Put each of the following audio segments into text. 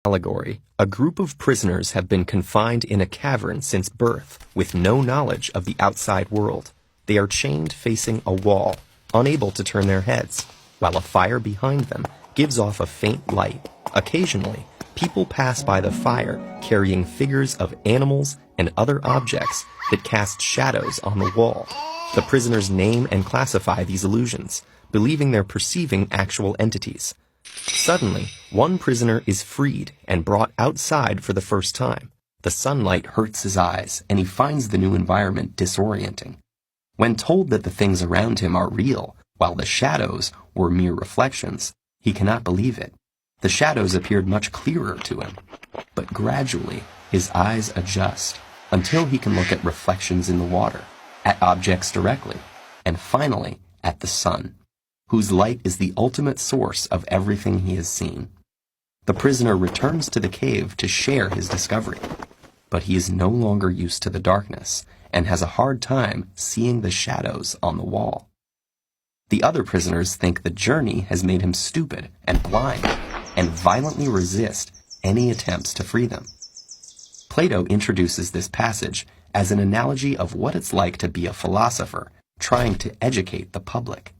Allegory. A group of prisoners have been confined in a cavern since birth, with no knowledge of the outside world. They are chained facing a wall, unable to turn their heads, while a fire behind them gives off a faint light. Occasionally, people pass by the fire carrying figures of animals and other objects that cast shadows on the wall. The prisoners name and classify these illusions, believing they're perceiving actual entities. Suddenly, one prisoner is freed and brought outside for the first time. The sunlight hurts his eyes, and he finds the new environment disorienting. When told that the things around him are real, while the shadows were mere reflections, he cannot believe it. The shadows appeared much clearer to him, but gradually his eyes adjust until he can look at reflections in the water, at objects directly, and finally at the sun, whose light is the ultimate source of everything he has seen. The prisoner returns to the cave to share his discovery, but he is no longer used to the darkness and has a hard time seeing the shadows on the wall. The other prisoners think the journey has made him stupid and blind, and violently resist any attempts to free them. Plato introduces this passage as an analogy of what it's like to be a philosopher trying to educate the public.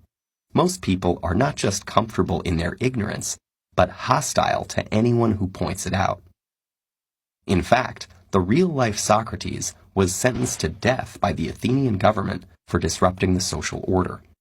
Most people are not just comfortable in their ignorance, but hostile to anyone who points it out. In fact, the real-life Socrates was sentenced to death by the Athenian government for disrupting the social order.